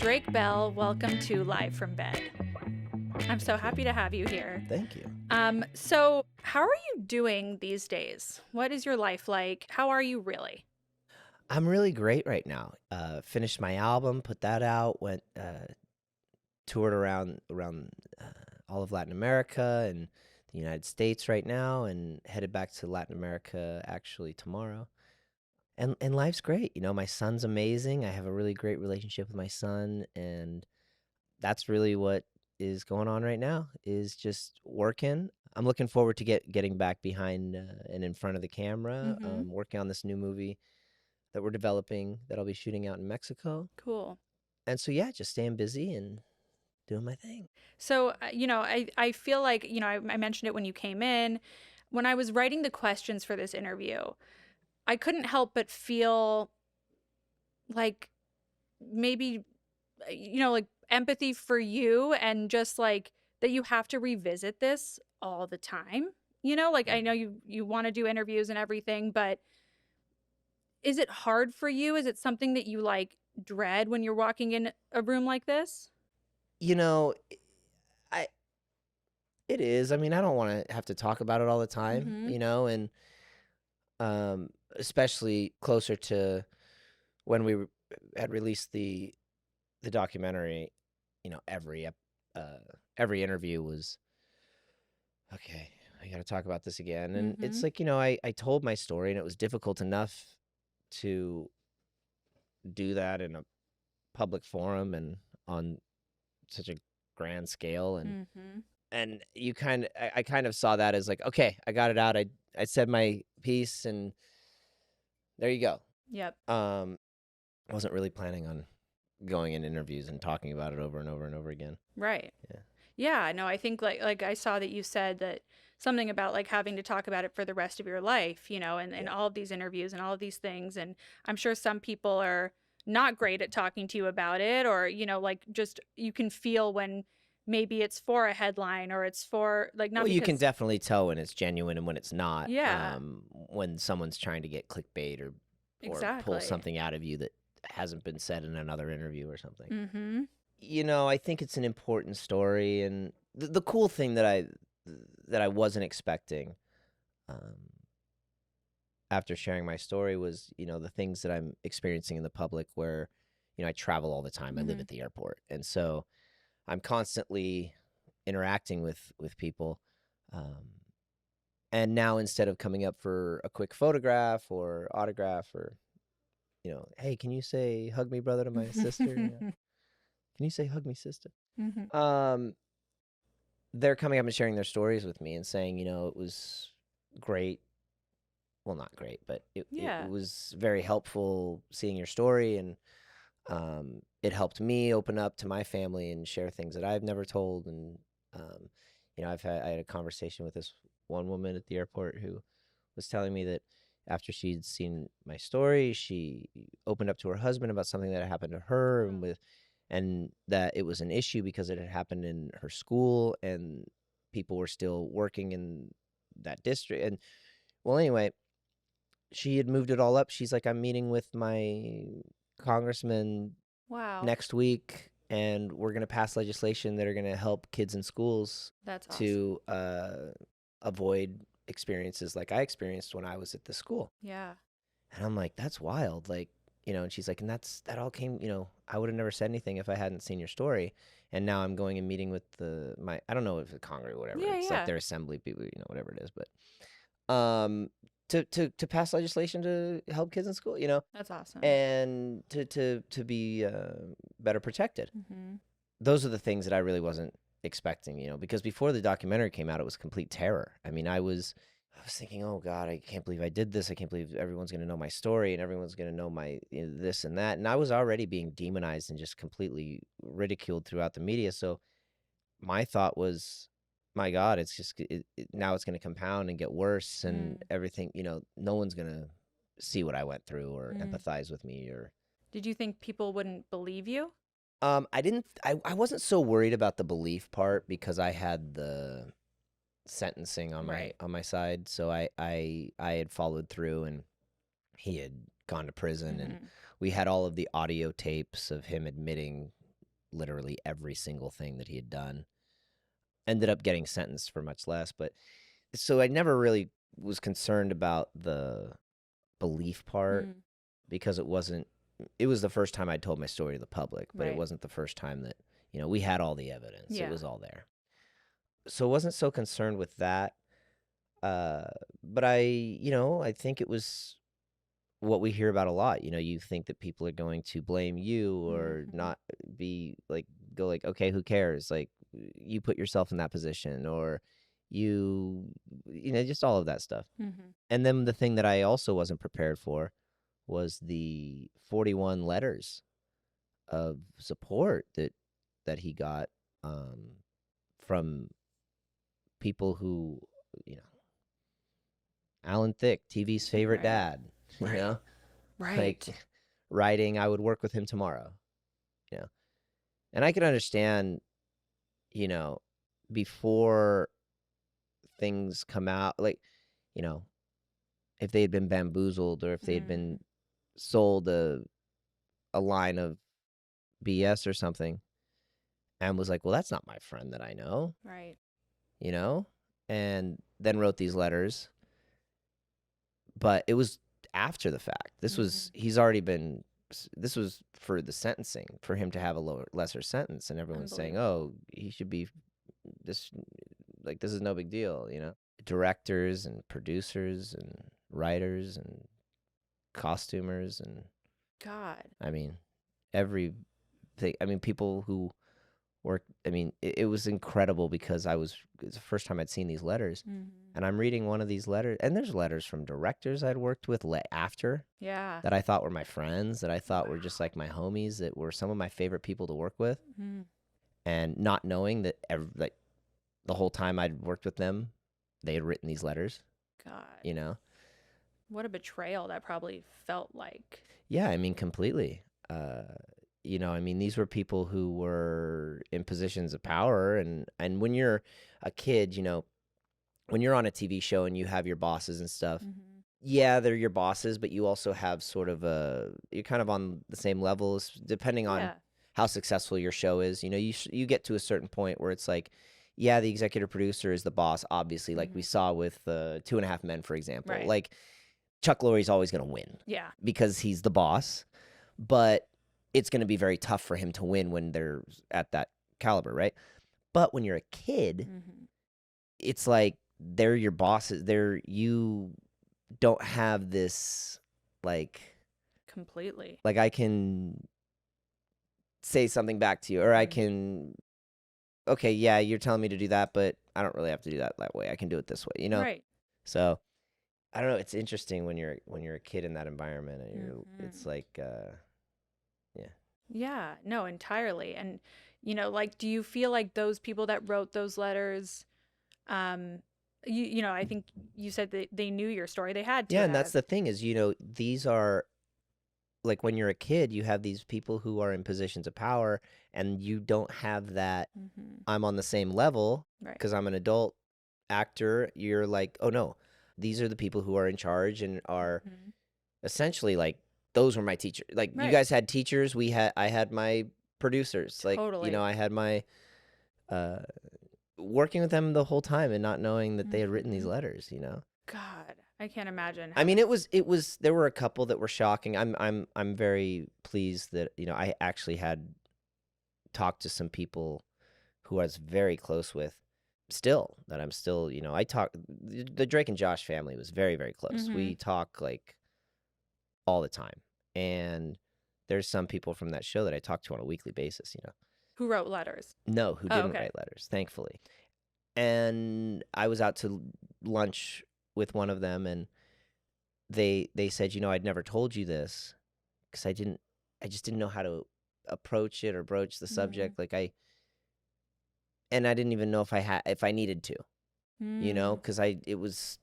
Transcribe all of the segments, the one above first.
Drake Bell, welcome to Live from Bed. I'm so happy to have you here. Thank you. So how are you doing these days? What is your life like? How are you really? I'm really great right now. Finished my album, put that out, went toured around all of Latin America and the United States right now, and headed back to Latin America actually tomorrow. And life's great. You know, my son's amazing. I have a really great relationship with my son, and that's really what is going on right now. Is just working. I'm looking forward to getting back behind and in front of the camera. Mm-hmm. Working on this new movie that we're developing that I'll be shooting out in Mexico. Cool. And so, yeah, just staying busy and doing my thing. So, I feel like, I mentioned it when you came in. When I was writing the questions for this interview, I couldn't help but feel like maybe, like empathy for you and just like that you have to revisit this all the time. Like I know you want to do interviews and everything, but is it hard for you? Is it something that you like dread when you're walking in a room like this? You know, I it is. I mean, I don't want to have to talk about it all the time, Mm-hmm. and especially closer to when we had released the documentary. Every interview was okay. I got to talk about this again, and Mm-hmm. it's like I told my story, and it was difficult enough to do that in a public forum and on such a grand scale, Mm-hmm. and I kind of saw that as like, okay, I got it out. I said my piece, and there you go. Yep. I wasn't really planning on going in interviews and talking about it over and over and over again. Right. Yeah. Yeah, no, I think like I saw that you said that something about like having to talk about it for the rest of your life, and Yeah. all of these interviews and all of these things. And I'm sure some people are not great at talking to you about it, or, like just you can feel when maybe it's for a headline or it's for like not Well, you can because, definitely tell when it's genuine and when it's not. yeah, When someone's trying to get clickbait or pull exactly. something out of you that hasn't been said in another interview or something. Mm-hmm. I think it's an important story, and the cool thing that I wasn't expecting um, after sharing my story was, the things that I'm experiencing in the public where, I travel all the time. I live Mm-hmm. at the airport. And so I'm constantly interacting with people. Um, and now instead of coming up for a quick photograph or autograph or, hey, can you say hug me brother to my sister? Can you say hug me sister? Mm-hmm. Um, they're coming up and sharing their stories with me and saying, it was great. Well, not great, but it Yeah. was very helpful seeing your story, and it helped me open up to my family and share things that I've never told. And um, I had a conversation with this one woman at the airport who was telling me that after she'd seen my story, she opened up to her husband about something that had happened to her, Wow. and that it was an issue because it had happened in her school, and people were still working in that district. And well, anyway, she had moved it all up. She's like, I'm meeting with my congressman Wow. next week, and we're going to pass legislation that are going to help kids in schools That's awesome. to avoid experiences like I experienced when I was at the school. Yeah. And I'm like, that's wild. Like, and she's like, and that all came, I would have never said anything if I hadn't seen your story. And now I'm going and meeting with I don't know if it's Congress or whatever. Yeah, It's like yeah. their assembly people, whatever it is. But to pass legislation to help kids in school, That's awesome. and to be better protected. Mm-hmm. Those are the things that I really wasn't expecting, because before the documentary came out, it was complete terror. I mean, I was thinking, oh God, I can't believe I did this. I can't believe everyone's going to know my story and everyone's going to know my this and that. And I was already being demonized and just completely ridiculed throughout the media. So my thought was, my God, it's just now it's going to compound and get worse and Mm. everything. No one's going to see what I went through or Mm. empathize with me or. Did you think people wouldn't believe you? I didn't. I wasn't so worried about the belief part because I had the sentencing on my Right. side. So I had followed through, and he had gone to prison, and Mm-hmm. we had all of the audio tapes of him admitting literally every single thing that he had done. Ended up getting sentenced for much less, but so I never really was concerned about the belief part Mm. because it was the first time I told my story to the public, but it Right. wasn't the first time that, we had all the evidence. It Yeah. was all there. So I wasn't so concerned with that. But I think it was what we hear about a lot. You think that people are going to blame you or Mhm. not be like, go like, okay, who cares? Like, you put yourself in that position, or just all of that stuff. Mhm. And then the thing that I also wasn't prepared for was the 41 letters of support that he got from people who, you know, Alan Thicke, TV's favorite Right. dad, Right. like Right. writing, I would work with him tomorrow, you know. And I can understand, you know, before things come out, like, you know, if they had been bamboozled or if they had been Mhm. sold a line of BS or something and was like, well, that's not my friend that I know, Right. you know, and then wrote these letters. But it was after the fact. Mhm. This was for the sentencing, for him to have a lesser sentence. And everyone's saying, Unbelievable. oh, he should be this, like, this is no big deal, you know? Directors and producers and writers and costumers and, God. I mean, everything. I mean, people who I mean, it was incredible because it was the first time I'd seen these letters. Mhm. And I'm reading one of these letters, and there's letters from directors I'd worked with after Yeah. that I thought were my friends, that I thought were just Wow. like my homies, that were some of my favorite people to work with. Mhm. And not knowing that like the whole time I'd worked with them, they had written these letters, God. you know? What a betrayal that probably felt like. Yeah, I mean, completely. I mean, these were people who were in positions of power, and when you're a kid, when you're on a TV show and you have your bosses and stuff, Mhm. yeah, they're your bosses, but you also have sort of you're kind of on the same levels depending on Yeah. how successful your show is. You get to a certain point where it's like, yeah, the executive producer is the boss, obviously, like we Mhm. saw with Two and a Half Men, for example. Right. Like Chuck Lorre's always going to win Yeah. because he's the boss, but it's going to be very tough for him to win when they're at that caliber, right? But when you're a kid, Mhm. it's like they're your bosses. You don't have this like Completely. I can say something back to you, or I Mhm. can, okay, yeah, you're telling me to do that, but I don't really have to do that way. I can do it this way. Right. So I don't know. It's interesting when you're a kid in that environment, and it's Mhm. like, yeah. Yeah. No, entirely. And like, do you feel like those people that wrote those letters, um, I think you said that they knew your story. They had to Yeah, and that's have. the thing is, these are like when you're a kid, you have these people who are in positions of power, and you don't have that. Mhm. I'm on the same level Right. because I'm an adult actor. You're like, oh no, these are the people who are in charge and are Mhm. essentially like, those were my teachers. Like, you Right. guys had teachers, I had my producers. Like, Totally. I had my uh working with them the whole time and not knowing that they had written these Mhm. letters. God, I can't imagine I mean, having. it was there were a couple that were shocking. I'm very pleased that, I actually had talked to some people who I was very close with still, that I'm still, I talk the Drake and Josh family was very, very close. Mhm. We talk like all the time. And there's some people from that show that I talk to on a weekly basis. Who wrote letters? No, who Oh, didn't okay. write letters, thankfully. And I was out to lunch with one of them, and they said, I'd never told you this because I just didn't know how to approach it or broach the Mm. subject. And I didn't even know if I needed to, Mm. because it was,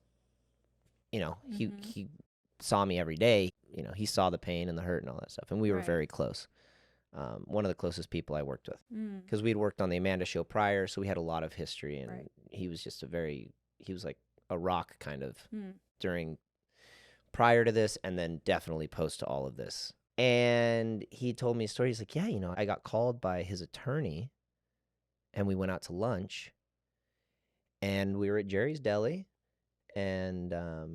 Mhm. he saw me every day. He saw the pain and the hurt and all that stuff, and we were Right. very close. One of the closest people I worked with, Mm. because we'd worked on the Amanda show prior, so we had a lot of history, and Right. he was just he was like a rock kind of Mm. during prior to this, and then definitely post to all of this. And he told me a story. He's like, yeah, I got called by his attorney, and we went out to lunch, and we were at Jerry's Deli, and a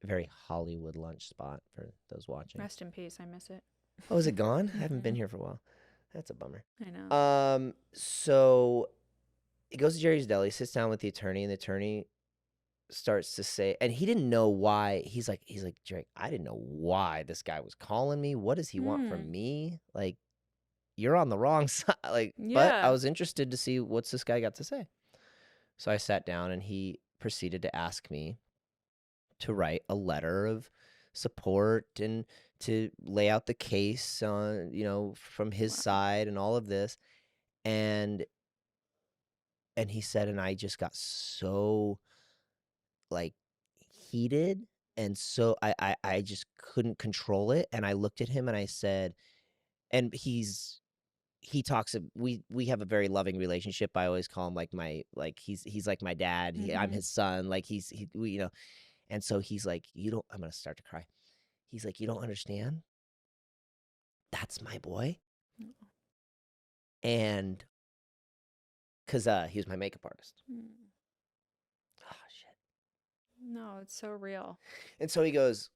very Hollywood lunch spot for those watching. Rest in peace. I miss it. Oh, is it gone? I haven't been Mhm. here for a while. That's a bummer. I know. So he goes to Jerry's Deli, sits down with the attorney, and the attorney starts to say, and he didn't know why. He's like, Jerry, I didn't know why this guy was calling me. What does he want Hmm. from me? Like, you're on the wrong side. Like, but I Yeah. was interested to see what's this guy got to say. So I sat down, and he proceeded to ask me to write a letter of support and to lay out the case on, from his Wow. side and all of this. And he said, and I just got so like heated, and so I just couldn't control it. And I looked at him and I said, and he talks we have a very loving relationship. I always call him like he's like my dad. I'm Mhm. his son. Like and so he's like, you don't, I'm gonna start to cry. He's like, you don't understand. That's my boy. And because he was my makeup artist. Mm. Oh shit. No, it's so real. And so he goes,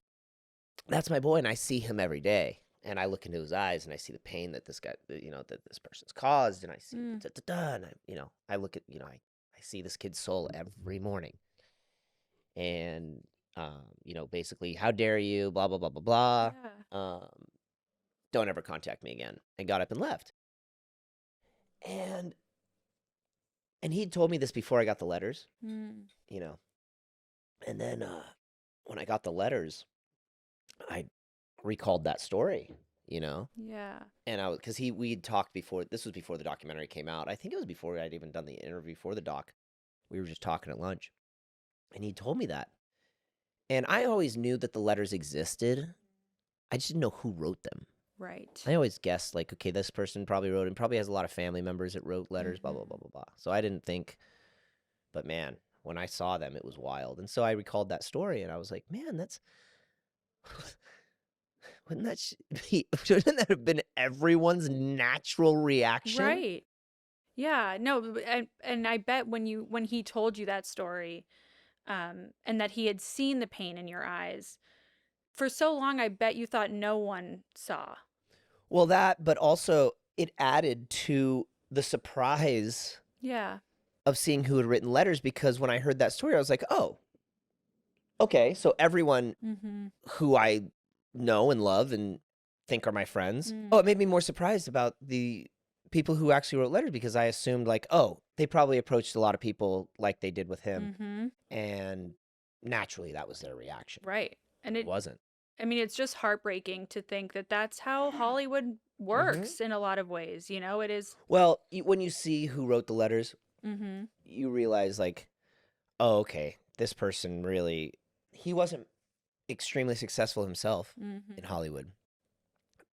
that's my boy, and I see him every day. And I look into his eyes, and I see the pain that this guy, that this person's caused, and I see Mm. and I look at, I see this kid's soul every morning, and basically, how dare you, blah blah blah blah blah, Yeah. don't ever contact me again, and got up and left. And he'd told me this before I got the letters, Mm. and then when I got the letters, I recalled that story, Yeah. and because we'd talked before. This was before the documentary came out. I think it was before I'd even done the interview for the doc. We were just talking at lunch, and he told me that. And I always knew that the letters existed. I just didn't know who wrote them. Right. I always guessed, like, okay, this person probably wrote, and probably has a lot of family members that wrote letters, blah blah blah Mhm. blah blah. So I didn't think, but man, when I saw them, it was wild. And so I recalled that story, and I was like, man, that's wouldn't that shouldn't that have been everyone's natural reaction? Right. Yeah. No, and I bet when he told you that story, and that he had seen the pain in your eyes, for so long I bet you thought no one saw. Well, that, but also it added to the surprise Yeah. of seeing who had written letters, because when I heard that story, I was like, oh, okay, so everyone Mhm. who I know and love and think are my friends. Oh, Mm. it made me more surprised about the people who actually wrote letters, because I assumed, like, oh, they probably approached a lot of people like they did with him, Mhm. and naturally that was their reaction. Right. And It wasn't. I mean, it's just heartbreaking to think that that's how Hollywood Hmm. works in a lot of ways, it is. Well, when you see who wrote the letters, Mhm. you realize, like, oh, okay, this person really, he wasn't extremely successful himself in Mhm. Hollywood,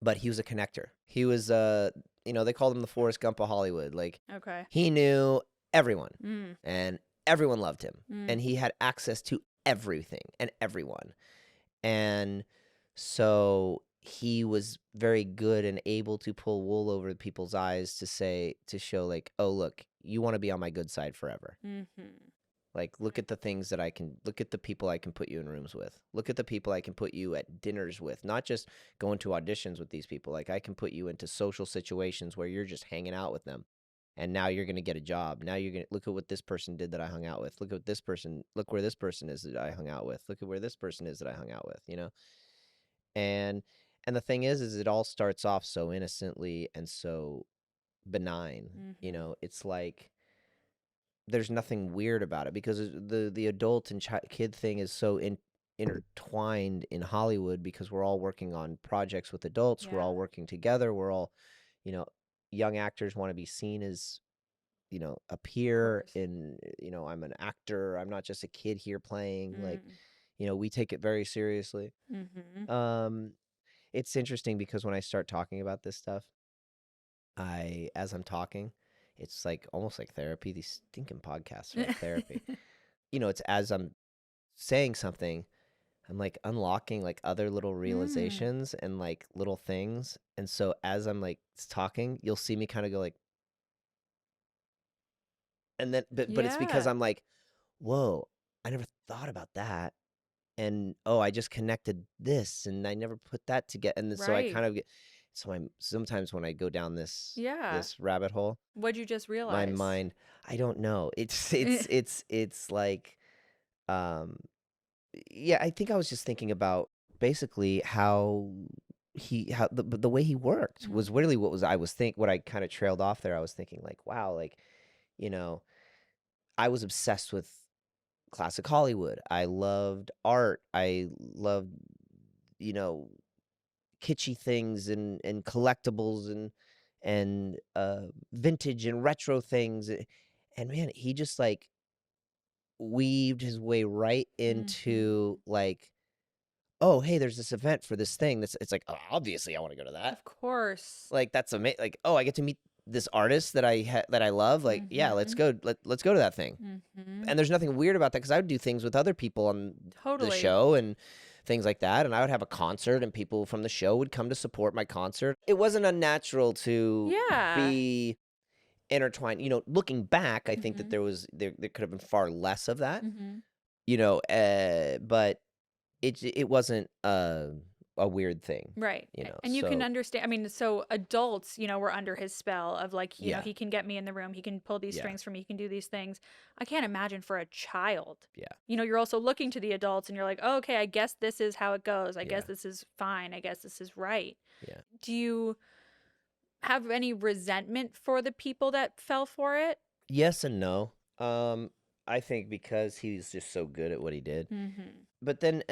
but he was a connector. He was, they called him the Forrest Gump of Hollywood. Like, Okay. he knew everyone, Mm. and everyone loved him, Mm. and he had access to everything and everyone. And so he was very good and able to pull wool over people's eyes to show, like, oh, look, you want to be on my good side forever. Mhm. Like, look at the things that look at the people I can put you in rooms with. Look at the people I can put you at dinners with, not just going to auditions with these people. Like, I can put you into social situations where you're just hanging out with them. And now you're going to get a job. Now you're going to look at what this person did that I hung out with. Look where this person is that I hung out with. Look at where this person is that I hung out with. And the thing is it all starts off so innocently and so benign. Mhm. It's like there's nothing weird about it, because the adult and kid thing is so intertwined in Hollywood, because we're all working on projects with adults, we're Yeah. all working together, we're all, you know, young actors want to be seen as, a Of peer course. in, I'm an actor, I'm not just a kid here playing, like, Mm. we take it very seriously. Mhm. Um, it's interesting because when I start talking about this stuff, as I'm talking, it's like almost like therapy. These stinking podcasts are like therapy. It's as I'm saying something, I'm like unlocking like other little Mm. realizations and like little things. And so as I'm like talking, you'll see me kind of go like, and then, but it's because Yeah. I'm like, whoa, I never thought about that. And oh, I just connected this and I never put that together. And then, so I Right. kind of get, so I'm sometimes when I go down Yeah. this rabbit hole, What'd you just my realize? mind, I don't know. It's like, um, yeah, I think I was just thinking about basically how the way he worked was Mhm. really what I kind of trailed off there. I was thinking like, wow, like, you know, I was obsessed with classic Hollywood. I loved art. I loved, you know, kitschy things and collectibles and vintage and retro things. And man, he just like weaved his way right into Mhm. like, oh, hey, there's this event for this thing. It's like, oh, obviously I want to go to that. Of course. Like that's amazing. Like, oh, I get to meet this artist that I love. Like, yeah, let's Mhm. go. Let's go to that thing. Mhm. And there's nothing weird about that because I would do things with other people on the Totally. show and things like that. And I would have a concert, and people from the show would come to support my concert. It wasn't unnatural to Yeah. be intertwined. Looking back, I think that Mhm. there could have been far less of that. Mhm. But it wasn't a weird thing. Right. And you can So understand, I mean, so adults, were under his spell of like, yeah, he can get me in the room, he can pull these yeah, strings for me, he can do these things. I can't imagine for a child. yeah, You're also looking to the adults and you're like, oh, okay, I guess this is how it goes. I guess yeah, this is fine. I guess this is right. yeah. Do you have any resentment for the people that fell for it? Yes and no. I think because he's just so good at what he did. Mm-hmm. But then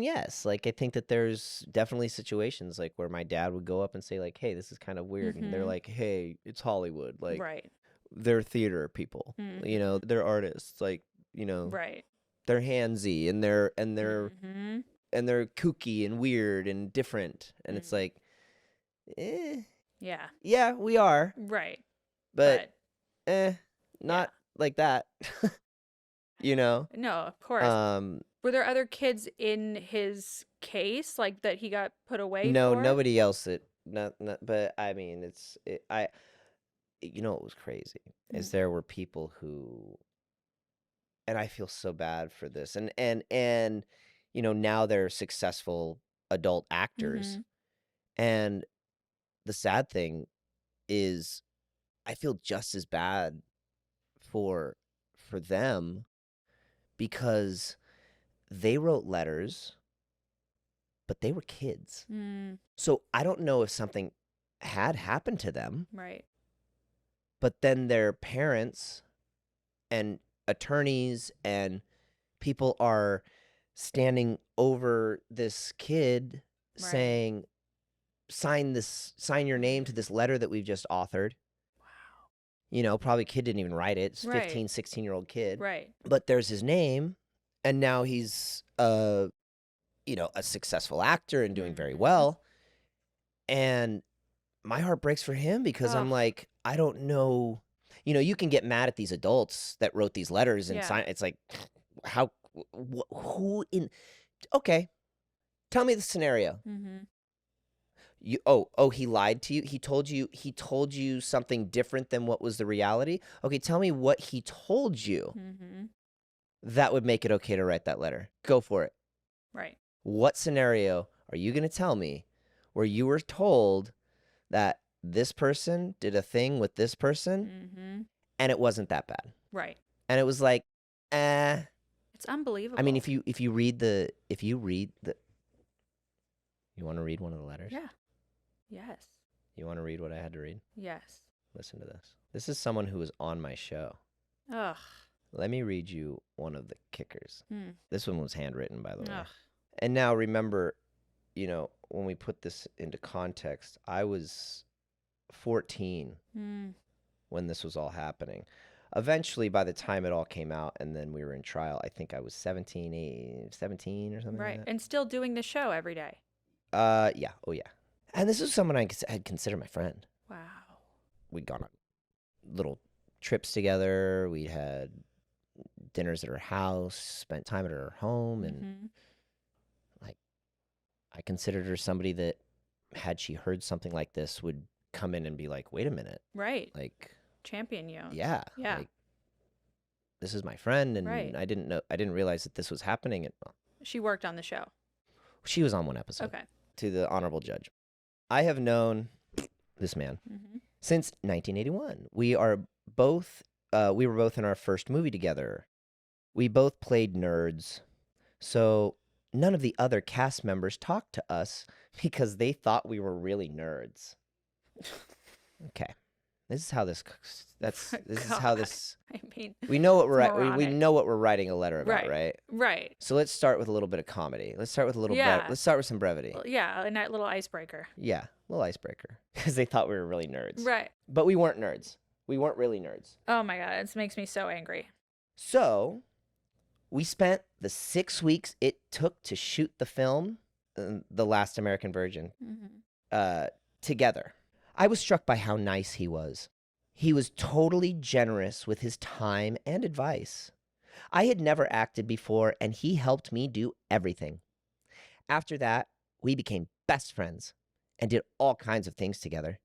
yes, like I think that there's definitely situations like where my dad would go up and say like, "Hey, this is kind of weird," and they're Mm-hmm. like, "Hey, it's Hollywood. Like Right. they're theater people. Mm-hmm. They're artists. Like Right. they're handsy and Mm-hmm. they're kooky and weird and different." And it's Mm. like, eh, Yeah. yeah, we are, Right. but But eh, yeah. not like that. you know. No, of course. Um, Were there other kids in his case, like that he got put away no, for? nobody else. Not. But I mean, I. What was crazy is Mm. there were people who, and I feel so bad for this, and now they're successful adult actors, Mm-hmm. and the sad thing is, I feel just as bad for for them because they wrote letters, but they were kids. Mm. So I don't know if something had happened to them, Right. but then their parents and attorneys and people are standing over this kid Right. saying, sign your name to Mm. this letter that we've just authored. Wow. Probably kid didn't even write it. It's a Right. 15, 16-year-old kid. Right. But there's his name, and now he's a successful actor and doing very Mm-hmm. well. And my heart breaks for him because Oh, I'm like, I don't know. You can get mad at these adults that wrote these letters and yeah. sign. It's like, how, who in, okay, tell me the scenario. Mm-hmm. He lied to you. He told you something different than what was the reality. Okay, tell me what he told you Mm-hmm. that would make it okay to write that letter. Go for it. Right. What scenario are you going to tell me where you were told that this person did a thing with this person Mm-hmm. and it wasn't that bad? Right. And it was like, It's I mean, unbelievable. you want to read one of the letters? Yeah. Yes. You want to read what I had to read? Yes. Listen to this. This is someone who was on my show. Ugh. Let me read you one of the kickers. Mm. This one was handwritten, by the way. Ugh. And now remember, when we put this into context, I was 14 Mm. when this was all happening. Eventually, by the time it all came out and then we were in trial, I think I was 17 or something Right. like And still doing the show every day. that. Yeah. Oh, yeah. And this is someone had considered my friend. Wow. We'd gone on little trips together. We had dinners at her house, spent time at her home, and Mm-hmm. I considered her somebody that, had she heard something like this, would come in and be like, wait a minute. Right. Like, Champion you. yeah. Yeah. Like, this is my friend, and Right. I didn't realize that this was happening. And She worked on the show. she was on one episode. Okay. To the honorable judge. I have known this man Mm-hmm. since 1981. We were both in our first movie together. We both played nerds. So none of the other cast members talked to us because they thought we were really nerds. Okay. This is how this this is how this I mean, we know what it's we moronic. know what we're writing a letter about, right? Right. So let's start with a little bit of comedy. Let's start with a little Yeah. let's start with some brevity. Well, yeah, a nice little icebreaker. Yeah, little icebreaker because they thought we were really nerds. Right. But we weren't nerds. We weren't really nerds. Oh my God, it makes me so angry. So we spent the 6 weeks it took to shoot the film, The Last American Virgin, together. I was struck by how nice he was. He was totally generous with his time and advice. I had never acted before, and he helped me do everything. After that, we became best friends and did all kinds of things together.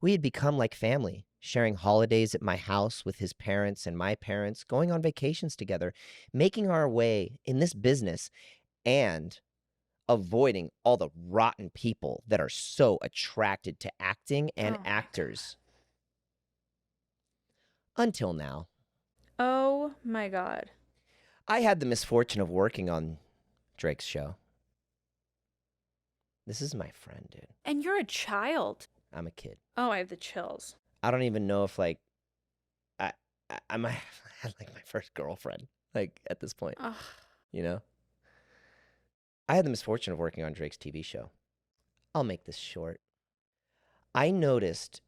We had become like family, sharing holidays at my house with his parents and my parents, going on vacations together, making our way in this business, and avoiding all the rotten people that are so attracted to acting and Oh my actors. Until now. Oh my God. I had the misfortune of working on Drake's show. This is my friend, dude. And you're a child. I'm a kid. Oh, I have the chills. I don't even know if, like, I might have had, like, my first girlfriend, like, at this point, Ugh. you know? I had the misfortune of working on Drake's TV show. I'll make this short. I noticed,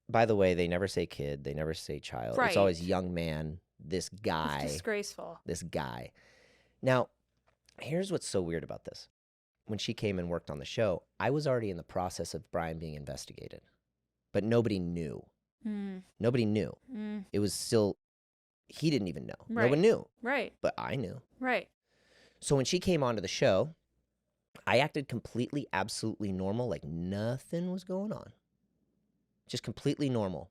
by the way, they never say kid, they never say child. It's always Right. young man, this guy, It's disgraceful. this guy. Now, here's what's so weird about this. When she came and worked on the show, I was already in the process of Brian being investigated, but nobody knew. Mm. Nobody knew. Mm. It was still, he didn't even know. No Right. one knew, Right. but I knew. Right. So when she came onto the show, I acted completely, absolutely normal, like nothing was going on. Just completely normal.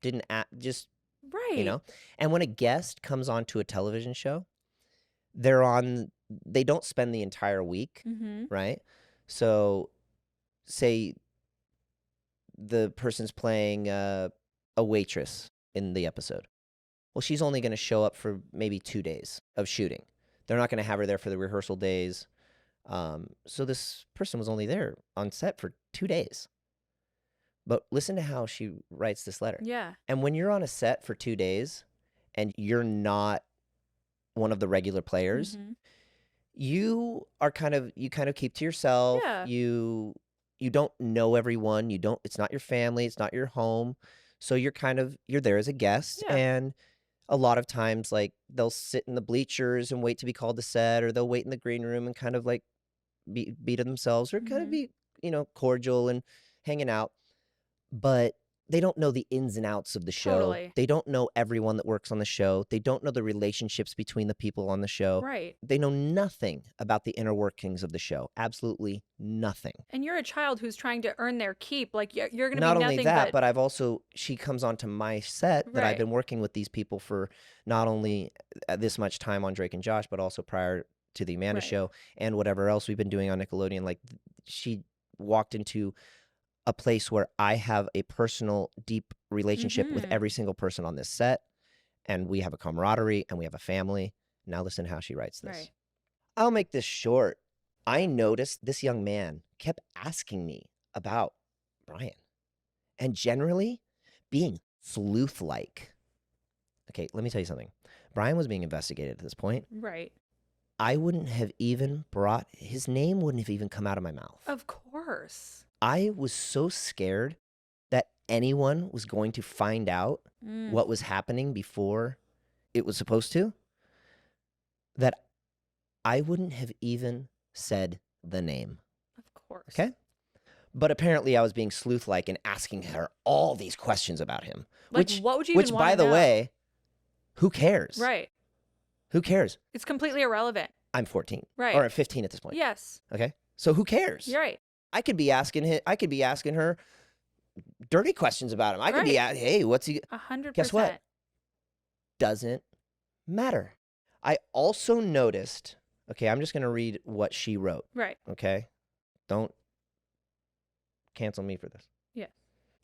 Didn't act, just, Right. you know? And when a guest comes onto a television show, they don't spend the entire week, Mm-hmm. right? So, say the person's playing a waitress in the episode. Well, she's only going to show up for maybe 2 days of shooting. They're not going to have her there for the rehearsal days. So this person was only there on set for 2 days. But listen to how she writes this letter. Yeah. And when you're on a set for 2 days and you're not one of the regular players, Mhm. you kind of keep to yourself. Yeah. You don't know everyone. It's not your family, it's not your home. So you're there as a guest. Yeah. And a lot of times, like, they'll sit in the bleachers and wait to be called to set, or they'll wait in the green room and kind of like be to themselves, or kind of Mhm. be, cordial and hanging out. But they don't know the ins and outs of the show. Totally. They don't know everyone that works on the show. They don't know the relationships between the people on the show. Right. They know nothing about the inner workings of the show. Absolutely nothing. And you're a child who's trying to earn their keep. Like you're going to be Not nothing only that, but I've also, she comes onto my set that I've Right. been working with these people for not only this much time on Drake and Josh, but also prior to the Amanda Right. show and whatever else we've been doing on Nickelodeon. Like, she walked into a place where I have a personal, deep relationship with Mhm. every single person on this set, and we have a camaraderie and we have a family. Now listen how she writes this. Right. I'll make this short. I noticed this young man kept asking me about Brian, and generally being sleuth-like. Okay, let me tell you something. Brian was being investigated at this point. Right. I wouldn't have even his name wouldn't have even come out of my mouth. Of course. I was so scared that anyone was going to find out Mm. what was happening before it was supposed to, that I wouldn't have even said the name. Of course. Okay? But apparently I was being sleuth-like and asking her all these questions about him. Like, what would you even by wanna the know? way, who cares? Right. Who cares? It's completely irrelevant. I'm 14. Right. Or 15 at this point. Yes. Okay? So who cares? You're right. I could be asking her dirty questions about him. I could be Right. hey, what's he? 100%. Guess what? Doesn't matter. I also noticed, okay, I'm just going to read what she wrote. Right. Okay? Don't cancel me for this. Yeah.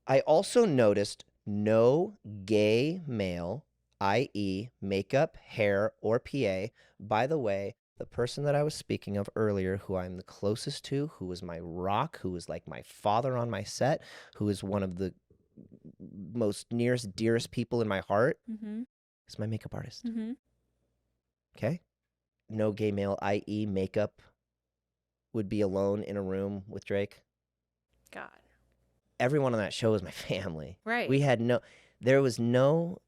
I also noticed no gay male, i.e., makeup, hair, or PA. By the way, the person that I was speaking of earlier, who I'm the closest to, who was my rock, who was like my father on my set, who is one of the most nearest, dearest people in my heart, is my makeup artist. Okay? No gay male, i.e., makeup, would be alone in a room with Drake. God. Everyone on that show was my family. Right. There was no,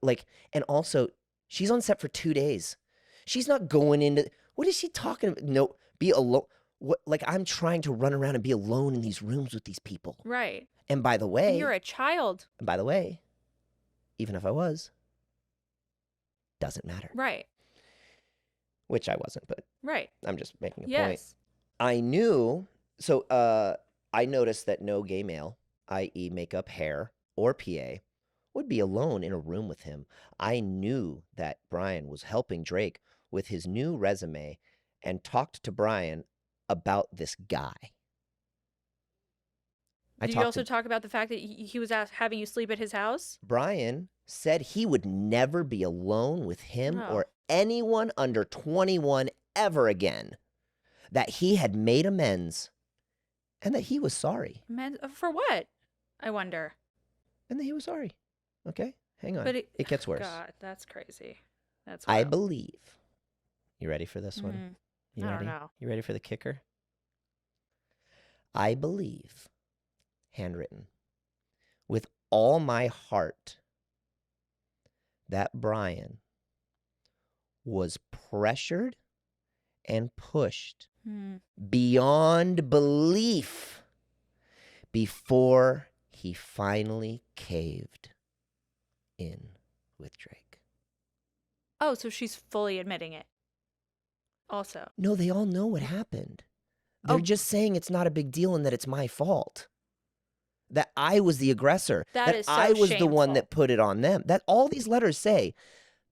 like, and also, she's on set for 2 days. She's not going into, what is she talking about? No, be alone. What, like, I'm trying to run around and be alone in these rooms with these people. Right. And by the way. And you're a child. And by the way, even if I was, doesn't matter. Right. Which I wasn't, but. Right. I'm just making a yes. point. I knew, so I noticed that no gay male, i.e. makeup, hair, or PA, would be alone in a room with him. I knew that Brian was helping Drake with his new resume and talked to Brian about this guy. Did you also talk about the fact that he was having you sleep at his house? Brian said he would never be alone with him or anyone under 21 ever again. That he had made amends and that he was sorry. For what? I wonder. And that he was sorry. Okay, hang on. But it gets worse. God, that's crazy. That's wild. I believe. You ready for this one? I don't know. You ready for the kicker? I believe, handwritten, with all my heart, that Brian was pressured and pushed beyond belief before he finally caved in with Drake. Oh, so she's fully admitting it also. No, they all know what happened. They're just saying it's not a big deal and that it's my fault. That I was the aggressor. That is so I was shameful. the one that put it on them. That all these letters say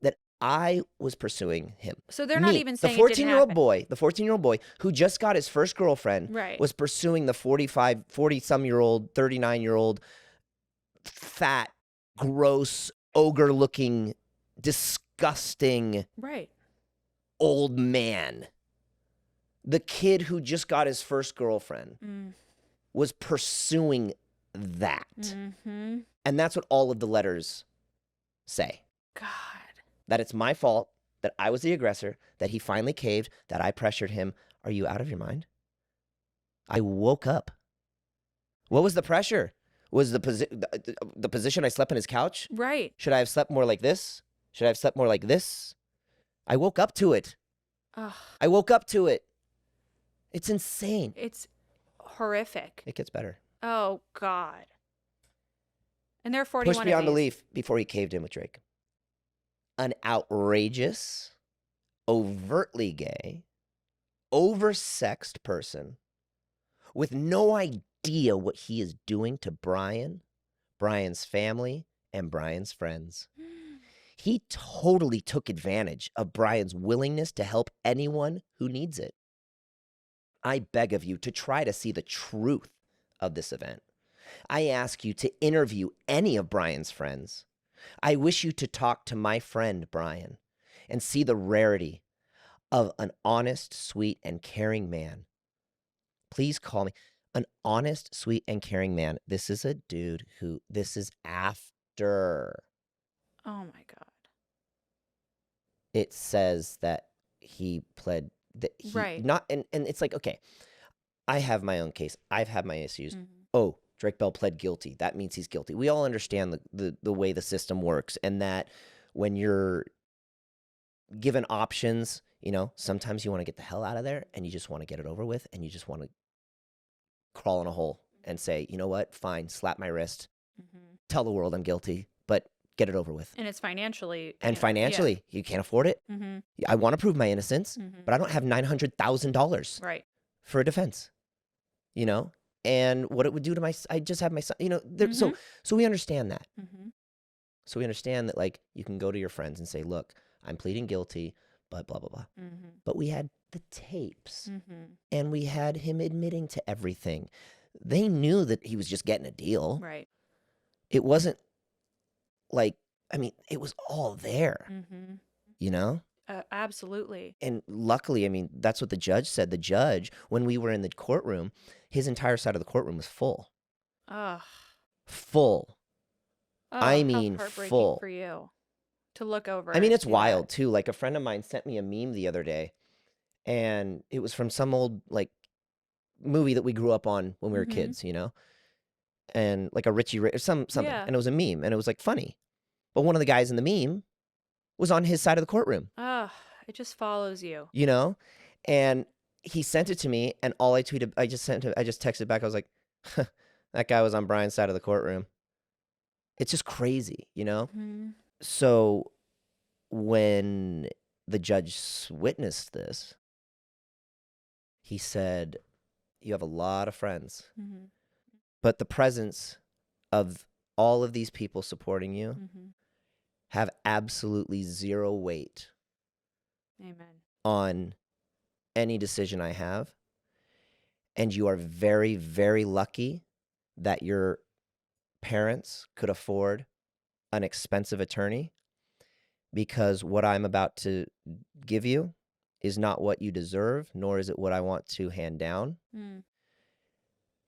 that I was pursuing him. So they're not even saying the 14-year-old boy who just got his first girlfriend was pursuing the 40-some-year-old, 39-year-old, fat, gross, ogre-looking, disgusting old man. The kid who just got his first girlfriend was pursuing that. And that's what all of the letters say. God. That it's my fault, that I was the aggressor, that he finally caved, that I pressured him. Are you out of your mind? I woke up. What was the pressure? Was the position I slept on his couch? Right. Should I have slept more like this? Should I have slept more like this? I woke up to it. Ugh. I woke up to it. It's insane. It's horrific. It gets better. Oh, God. And there are 41 Pushed beyond belief before he caved in with Drake. An outrageous, overtly gay, oversexed person with no idea what he is doing to Brian, Brian's family, and Brian's friends. He totally took advantage of Brian's willingness to help anyone who needs it. I beg of you to try to see the truth of this event. I ask you to interview any of Brian's friends. I wish you to talk to my friend Brian and see the rarity of an honest, sweet, and caring man. Please call me an honest, sweet, and caring man. This is a dude who, this is after. Oh my God. It says that he pled that he not, and it's like, okay, I have my own case. I've had my issues. Oh, Drake Bell pled guilty. That means he's guilty. We all understand the way the system works, and that when you're given options, you know, sometimes you want to get the hell out of there and you just want to get it over with and you just want to crawl in a hole and say, you know what, fine, slap my wrist, tell the world I'm guilty, but get it over with. And it's financially. And financially, you can't afford it. I want to prove my innocence, but I don't have $900,000 right. for a defense, you know, and what it would do to I just have my son, you know, Mm-hmm. so we understand that. Mm-hmm. So we understand that, like, you can go to your friends and say, look, I'm pleading guilty, but blah, blah, blah. Mm-hmm. But we had the tapes Mm-hmm. and we had him admitting to everything. They knew that he was just getting a deal. Right. It wasn't like, I mean, it was all there, Mm-hmm. you know? Absolutely. And luckily, I mean, that's what the judge said. The judge, when we were in the courtroom, his entire side of the courtroom was full. Ugh. Full. Oh, I how mean, heartbreaking full. for you to look over I mean, and it's see that. wild too. Like, a friend of mine sent me a meme the other day, and it was from some old, like, movie that we grew up on when we were Mm-hmm. kids, you know? And like a Richie Rich, something. Yeah. And it was a meme, and it was like funny. But one of the guys in the meme was on his side of the courtroom, Ugh. It just follows you. you know? And he sent it to me, and all I tweeted, I just texted back. I was like, that guy was on Brian's side of the courtroom. It's just crazy, you know? Mm-hmm. So when the judge witnessed this, he said, you have a lot of friends, Mm-hmm. but the presence of all of these people supporting you Mm-hmm. have absolutely zero weight Amen. on any decision I have. And you are very, very lucky that your parents could afford an expensive attorney, because what I'm about to give you is not what you deserve, nor is it what I want to hand down. Mm.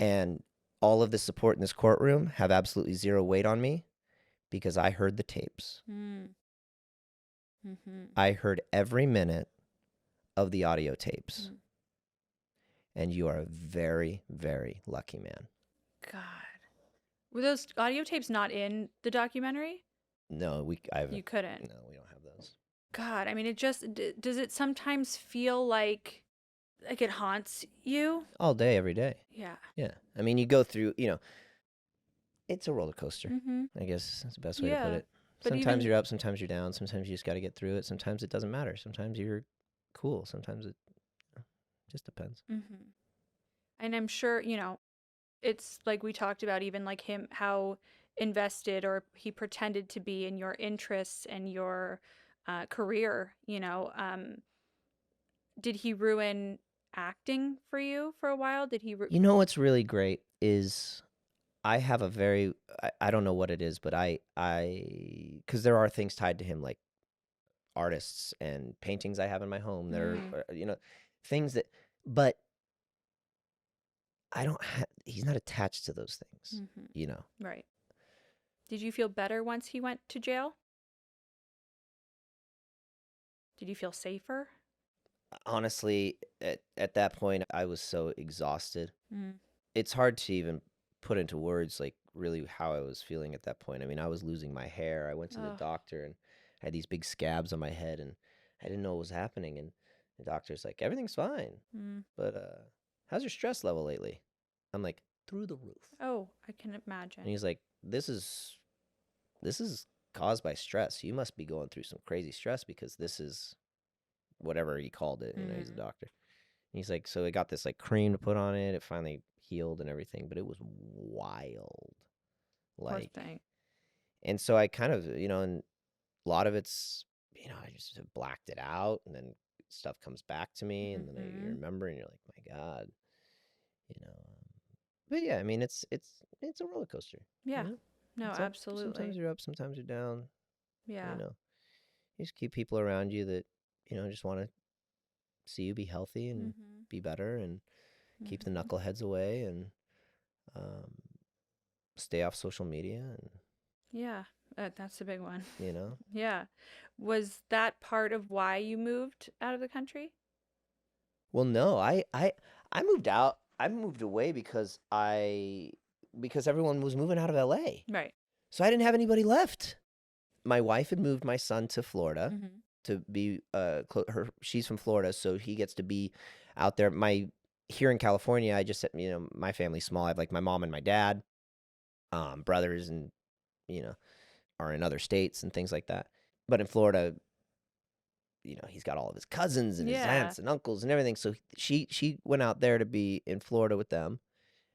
And all of the support in this courtroom have absolutely zero weight on me because I heard the tapes. Mm. Mm-hmm. I heard every minute of the audio tapes. Mm. And you are a very, very lucky man. God. Were those audio tapes not in the documentary? No, You couldn't. no, we don't have those. God, I mean, it just does it sometimes feel like it haunts you? All day, every day. Yeah. Yeah. I mean, you go through, you know, it's a roller coaster. Mm-hmm. I guess that's the best way to put Yeah. it. But Sometimes even you're up, sometimes you're down, sometimes you just got to get through it. Sometimes it doesn't matter. Sometimes you're cool. Sometimes it just depends. mm-hmm. And I'm sure, it's like we talked about, even like him, how invested or he pretended to be in your interests and your career, did he ruin acting for you for a while? Did he You know what's really great is I have a very, I don't know what it is, but because there are things tied to him, like artists and paintings I have in my home. There Mm. are, you know, things that, but he's not attached to those things, Mm-hmm. you know. Right. Did you feel better once he went to jail? Did you feel safer? Honestly, at that point, I was so exhausted. Mm. It's hard to even put into words, like, really how I was feeling at that point. I mean, I was losing my hair. I went to the Oh. doctor and I had these big scabs on my head, and I didn't know what was happening. And the doctor's like, everything's fine, Mm. but how's your stress level lately? I'm like, through the roof. Oh, I can And imagine. he's like, this is caused by stress. You must be going through some crazy stress, because this is whatever he called it. You know, he's a Mm. doctor. And he's like, so I got this like cream to put on it. It finally healed and everything, but it was wild. Poor Like, thing. and so I kind of, and a lot of it's, I just have blacked it out, and then stuff comes back to me, and then you Mm-hmm. remember, and you're like, my God, you know. But yeah, I mean, it's a roller coaster, you Yeah. know. No, It's up. Sometimes absolutely. you're up, sometimes you're down. You Yeah. know, you just keep people around you that just want to see you be healthy and Mm-hmm. be better, and keep the Mm-hmm. knuckleheads away, and um, stay off social media, and Yeah. That's a big one. you know. Yeah. Was that part of why you moved out of the country? Well, no, I moved out. I moved away because everyone was moving out of LA. Right. So I didn't have anybody left. My wife had moved my son to Florida Mm-hmm. to be she's from Florida, so he gets to be out there. Here in California, I just said, my family's small. I have like my mom and my dad, brothers, and are in other states and things like that. But in Florida, he's got all of his cousins and his Yeah. aunts and uncles and everything. So she went out there to be in Florida with them.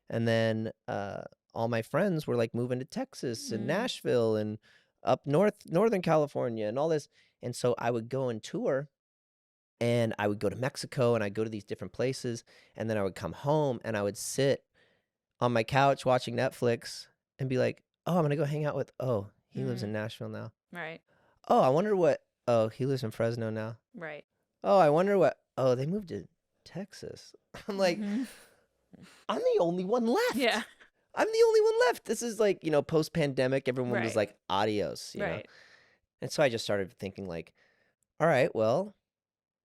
And then all my friends were like moving to Texas and Nashville and up Northern California and all this. And so I would go and tour, and I would go to Mexico, and I'd go to these different places, and then I would come home and I would sit on my couch watching Netflix and be like, oh, I'm gonna go hang out with, oh, he lives in Nashville now. Right. Oh, I wonder what, oh, he lives in Fresno now. Right. Oh, I wonder what, oh, they moved to Texas. I'm like, I'm the only one left. Yeah. I'm the only one left. This is like, post-pandemic, everyone was Right. like, adios, know? Right. And so I just started thinking like, all right, well,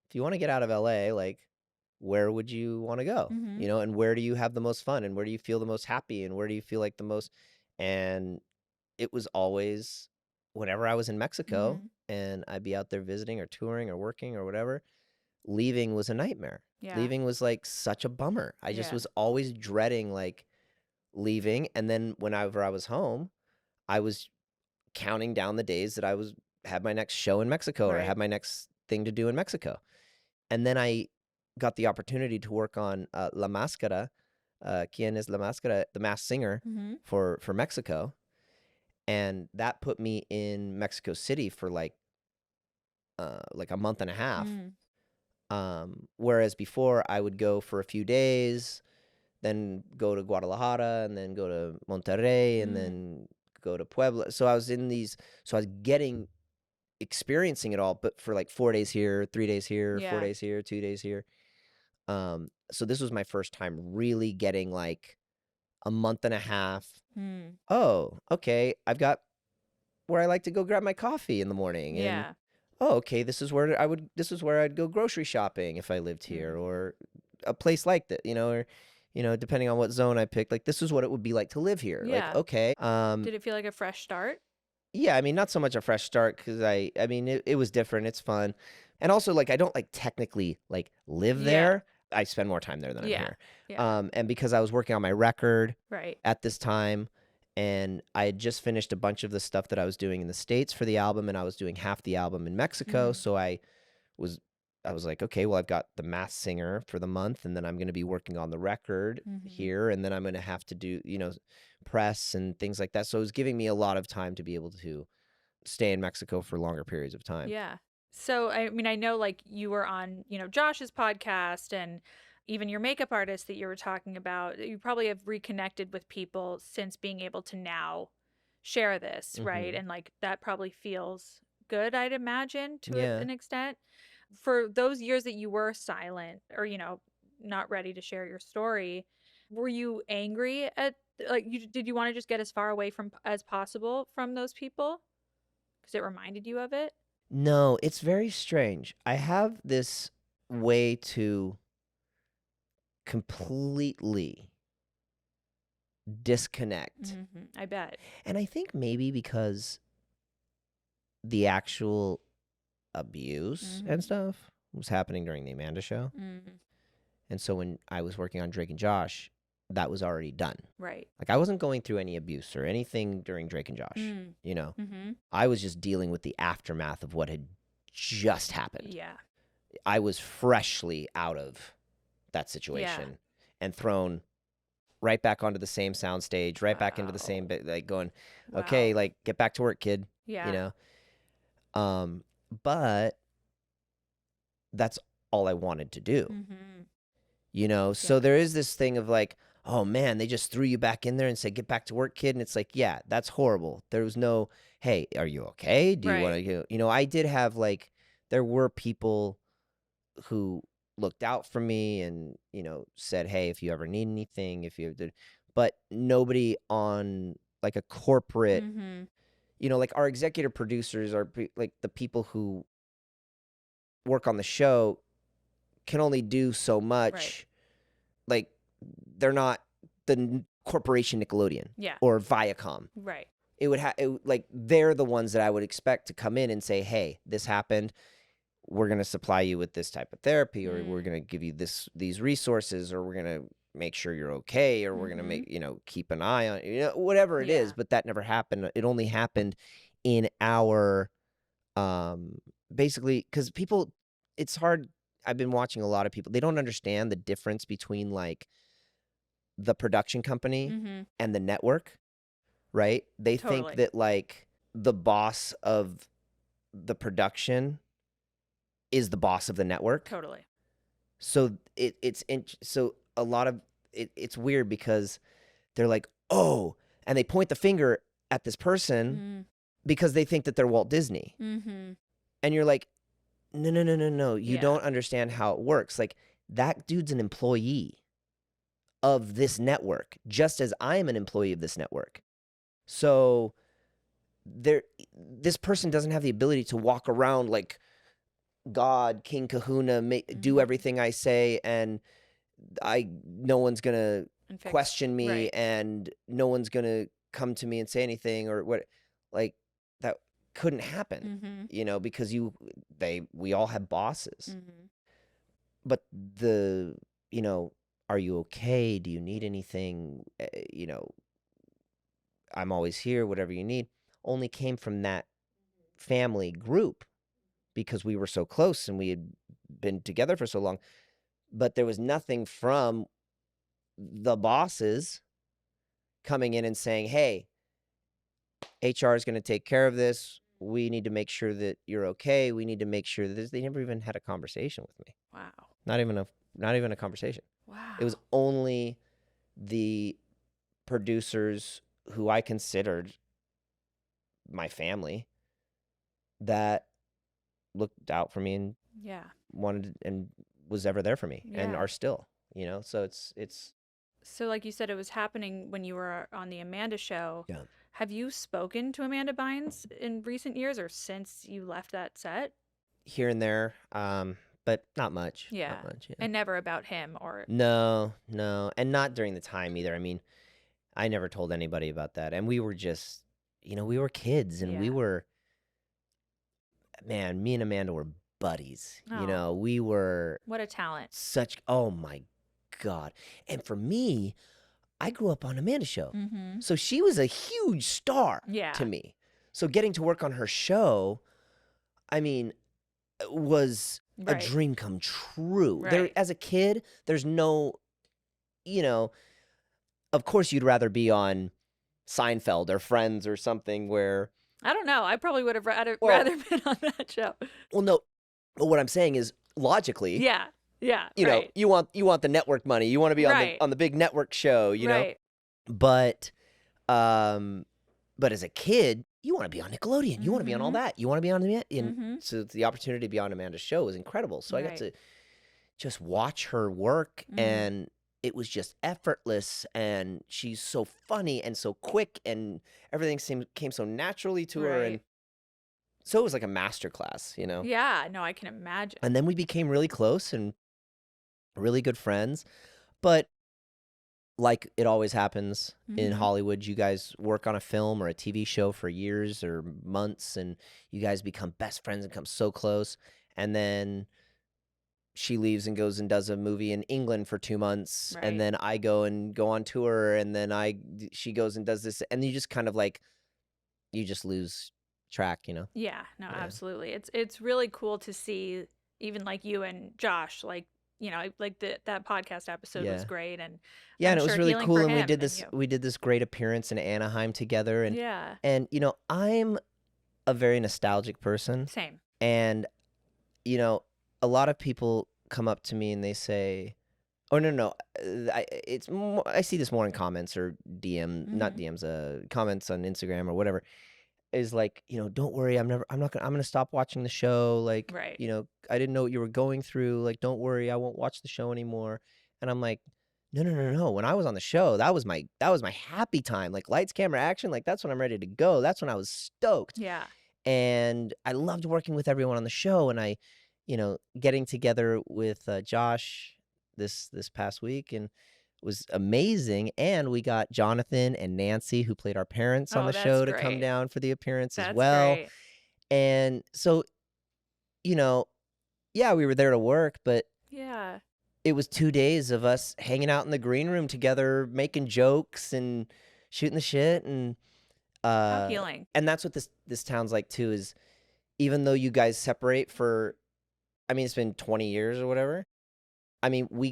if you want to get out of LA, like, where would you want to go? And where do you have the most fun? And where do you feel the most happy? And where do you feel like the most? And it was always whenever I was in Mexico and I'd be out there visiting or touring or working or whatever, leaving was a nightmare. Yeah. Leaving was like such a bummer. I just was always dreading like leaving. And then whenever I was home, I was counting down the days that I had my next show in Mexico or had my next thing to do in Mexico. And then I got the opportunity to work on La Máscara, Quien es La Máscara, the Masked Singer for Mexico. And that put me in Mexico City for like a month and a half. Whereas before I would go for a few days, then go to Guadalajara, and then go to Monterrey, and then go to Puebla. So I was experiencing it all, but for like 4 days here, 3 days here, 4 days here, 2 days here. So this was my first time really getting like a month and a half. Oh, okay. I've got where I like to go grab my coffee in the morning. And oh, okay, this is where I'd go grocery shopping if I lived here, or a place like that, or depending on what zone I picked, like this is what it would be like to live here. Like, okay. Did it feel like a fresh start? Yeah, I mean, not so much a fresh start, because I mean, it was different. It's fun. And also, like, I don't like technically like live there. I spend more time there than I'm here. And because I was working on my record at this time, and I had just finished a bunch of the stuff that I was doing in the States for the album, and I was doing half the album in Mexico. So I was like, okay, well, I've got the Masked Singer for the month, and then I'm going to be working on the record here, and then I'm going to have to do, press and things like that. So it was giving me a lot of time to be able to stay in Mexico for longer periods of time. Yeah. So, I mean, I know like you were on, Josh's podcast, and even your makeup artist that you were talking about. You probably have reconnected with people since being able to now share this, right? And like that probably feels good, I'd imagine, to an extent. For those years that you were silent or, not ready to share your story, were you angry at, like, did you want to just get as far away from as possible from those people because it reminded you of it? No, it's very strange. I have this way to completely disconnect. I bet. And I think maybe because the actual abuse and stuff was happening during the Amanda show. And so when I was working on Drake and Josh, that was already done. Right. Like, I wasn't going through any abuse or anything during Drake and Josh, I was just dealing with the aftermath of what had just happened. Yeah. I was freshly out of that situation and thrown right back onto the same soundstage, right back into the same bit, like going, okay, like, get back to work, kid. Yeah. But that's all I wanted to do. So there is this thing of like, oh man, they just threw you back in there and said, get back to work, kid. And it's like, yeah, that's horrible. There was no, hey, are you okay? Do you want to, I did have like, there were people who looked out for me and, said, hey, if you ever need anything, but nobody on like a corporate, like our executive producers are like the people who work on the show can only do so much. Like, they're not the corporation Nickelodeon or Viacom. Right. It would like, they're the ones that I would expect to come in and say, hey, this happened. We're going to supply you with this type of therapy, or we're going to give you these resources, or we're going to make sure you're okay, or we're going to make, keep an eye on, whatever it is. But that never happened. It only happened in our basically, because people, it's hard. I've been watching a lot of people. They don't understand the difference between like the production company Mm-hmm. and the network, right? They think Totally. that like the boss of the production is the boss of the network. Totally. So so a lot of it's weird because they're like, oh, and they point the finger at this person Mm. because they think that they're Walt Disney. Mm-hmm. And you're like, no, no, no, no, no. You Yeah. don't understand how it works. Like, that dude's an employee of this network, just as I am an employee of this network. So this person doesn't have the ability to walk around like God, King Kahuna, do everything I say, and no one's gonna And fix. question me, Right. and no one's gonna come to me and say anything or what. Like, that couldn't happen, Mm-hmm. you know, because we all have bosses. Mm-hmm. But you know, are you okay? Do you need anything? You know, I'm always here, whatever you need, only came from that family group because we were so close and we had been together for so long. But there was nothing from the bosses coming in and saying, hey, HR is going to take care of this. We need to make sure that you're okay. We need to make sure that they never even had a conversation with me. Wow. Not even a conversation. Wow. It was only the producers who I considered my family that looked out for me and Yeah. wanted and was ever there for me and Yeah. are still, you know? So it's So, like you said, it was happening when you were on the Amanda show. yeah. Have you spoken to Amanda Bynes in recent years or since you left that set? Here and there, but not much. Yeah. Not much, yeah. And never about him or. No, and not during the time either. I mean, I never told anybody about that. And we were just, you know, we were kids and we Yeah. were, man, me and Amanda were buddies. You Oh. know, we were What a talent. oh my God. And for me, I grew up on Amanda's show. Mm-hmm. So she was a huge star Yeah. to me. So getting to work on her show, I mean, was a Right. dream come true. Right. As a kid, there's no, you know, of course you'd rather be on Seinfeld or Friends or something where, I don't know. I probably would have rather Well- been on that show. well, no, but what I'm saying is logically, Yeah. Yeah. you know, right. you want the network money. You want to be Right. on the big network show, you know? Right. But as a kid, you want to be on Nickelodeon. You want to be on all Mhm. that. You want to be on Mhm. so the opportunity to be on Amanda's show was incredible. So I got Right. to just watch her work, Mm. and it was just effortless, and she's so funny and so quick, and everything came so naturally to her, and Right. so it was like a master class, you know. Yeah. No, I can imagine. And then we became really close and really good friends. But like it always happens in Mhm. Hollywood, you guys work on a film or a TV show for years or months, and you guys become best friends and become so close. And then she leaves and goes and does a movie in England for 2 months, Right. and then I go on tour, and then she goes and does this, and you just kind of like you just lose track, you know? Yeah, no, Yeah. absolutely. It's really cool to see even like you and Josh, like, like that podcast episode was Yeah. great and Yeah, I'm and it was sure really healing cool, for and him and you. we did this great appearance in Anaheim together, Yeah, and you know, I'm a very nostalgic person, same. and you know, a lot of people come up to me and they say, "Oh no, I see this more in comments or not Mhm. DMs, comments on Instagram or whatever." Is like, you know, don't worry, I'm gonna stop watching the show. Like, Right. you know, I didn't know what you were going through. Like, don't worry, I won't watch the show anymore. And I'm like, no, no, no, no. When I was on the show, that was my happy time. Like lights, camera, action. Like that's when I'm ready to go. That's when I was stoked. Yeah. And I loved working with everyone on the show. And you know, getting together with Josh this past week and was amazing. And we got Jonathan and Nancy, who played our parents on Oh, the that's show, to come great. down for the appearance as That's well. great. And so, you know, yeah, we were there to work, but Yeah. it was 2 days of us hanging out in the green room together, making jokes and shooting the shit, and How healing. and that's what this town's like too. Is even though you guys separate for, I mean, it's been 20 years or whatever. I mean, we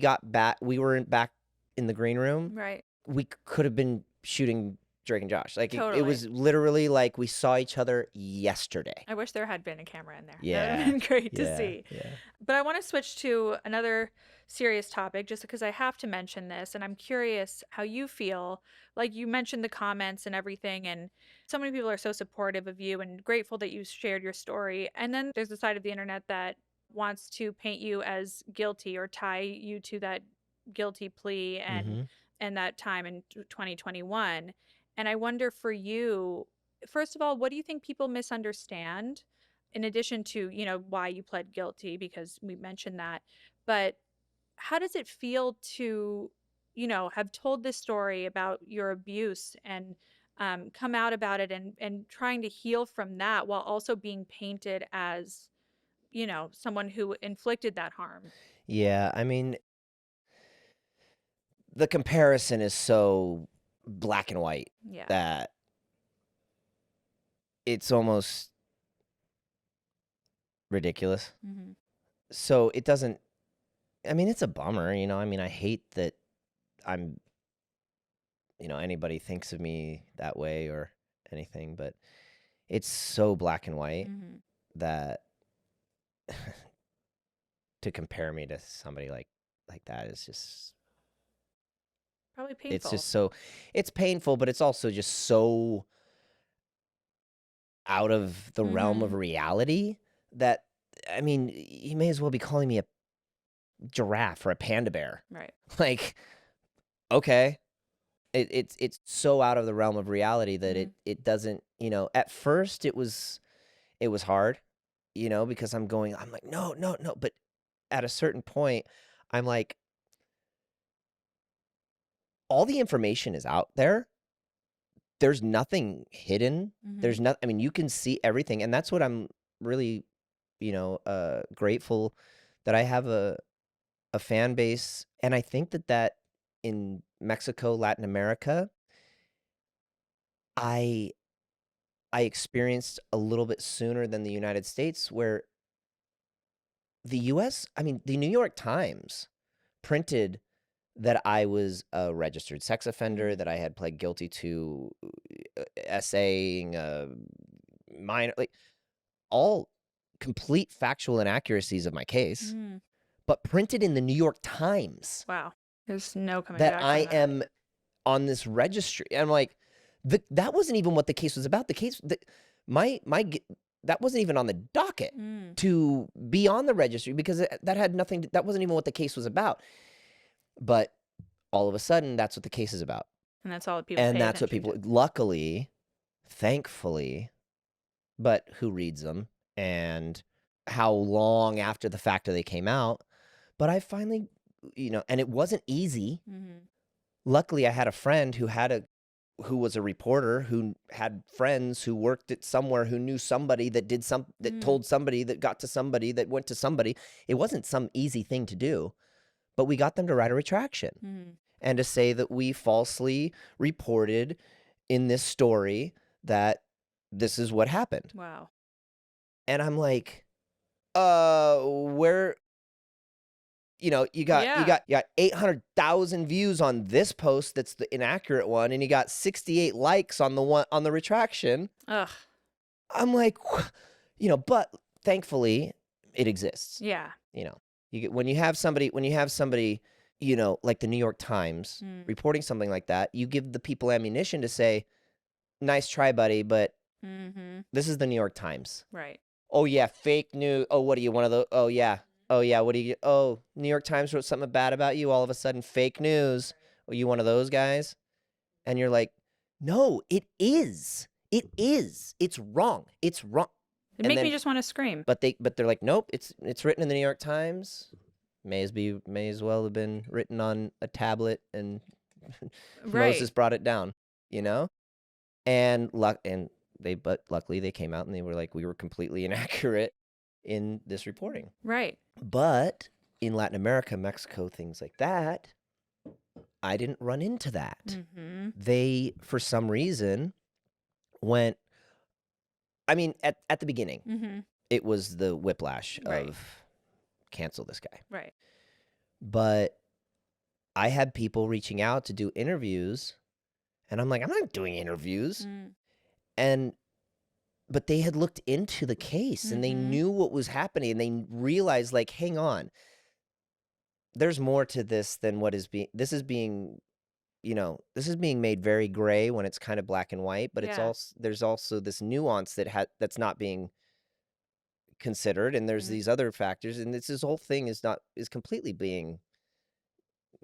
were back in the green room. Right. We could have been shooting Drake and Josh. Like, it Totally. was literally like we saw each other yesterday. I wish there had been a camera in there. That would Yeah. have been great to Yeah. see. Yeah. But I want to switch to another serious topic just because I have to mention this, and I'm curious how you feel. Like, you mentioned the comments and everything, and so many people are so supportive of you and grateful that you shared your story. And then there's a side of the internet that wants to paint you as guilty or tie you to that guilty plea Mm-hmm. and that time in 2021. And I wonder for you, first of all, what do you think people misunderstand? In addition to, why you pled guilty, because we mentioned that, but how does it feel to, have told this story about your abuse and come out about it and trying to heal from that while also being painted as, someone who inflicted that harm? Yeah. I mean, the comparison is so black and white Yeah. that it's almost ridiculous. Mm-hmm. So it doesn't, I mean, it's a bummer, I mean, I hate that I'm, anybody thinks of me that way or anything, but it's so black and white Mm-hmm. that to compare me to somebody like that is just, Probably painful. it's just so, it's painful, but it's also just so out of the realm of reality that, I mean, you may as well be calling me a giraffe or a panda bear. Right. Like, okay. It's so out of the realm of reality that it doesn't, at first it was hard, because I'm like, no, but at a certain point, I'm like, all the information is out there. There's nothing hidden. There's not, I mean, you can see everything. And that's what I'm really, grateful that I have a fan base. And I think that in Mexico, Latin America, I experienced a little bit sooner than the United States, where the US, I mean, the New York Times printed that I was a registered sex offender, that I had pled guilty to essaying a minor, like, all complete factual inaccuracies of my case, but printed in the New York Times. Wow. There's no coming that back I from that. am on this registry. I'm like, that wasn't even what the case was about. The case, that wasn't even on the docket to be on the registry, because that had nothing. That wasn't even what the case was about. But all of a sudden, that's what the case is about. And that's all people And pay that's what attention people, to. luckily, thankfully, but who reads them and how long after the fact they came out. But I finally, and it wasn't easy. Luckily, I had a friend who was a reporter, who had friends who worked at somewhere, who knew somebody that did that told somebody, that got to somebody, that went to somebody. It wasn't some easy thing to do, but we got them to write a retraction and to say that we falsely reported in this story that this is what happened. Wow. And I'm like, where, you got 800,000 views on this post that's the inaccurate one, and you got 68 likes on the one on the retraction. Ugh. I'm like, but thankfully it exists. Yeah. You get, when you have somebody, like the New York Times reporting something like that, you give the people ammunition to say, nice try, buddy, but this is the New York Times. Right. Oh yeah, fake news. Oh, what are you, one of those? Oh yeah, what do you? Oh, New York Times wrote something bad about you. All of a sudden, fake news. Are you one of those guys? And you're like, no, it is. It is. It's wrong. It's wrong. It makes me just want to scream. But they're like, nope. It's written in the New York Times. May as well have been written on a tablet, and Moses brought it down. And but luckily they came out and they were like, we were completely inaccurate in this reporting. Right. But in Latin America, Mexico, things like that, I didn't run into that. They, for some reason, went, I mean, at the beginning, it was the whiplash Right. of cancel this guy. Right. But I had people reaching out to do interviews, and I'm like, I'm not doing interviews. Mm. And but they had looked into the case and they Mm-hmm. knew what was happening, and they realized, like, hang on, there's more to this than what is being this is being, this is being made very gray when it's kind of black and white, but it's Yeah. also there's also this nuance that's not being considered, and there's Mm. these other factors, and this whole thing is completely being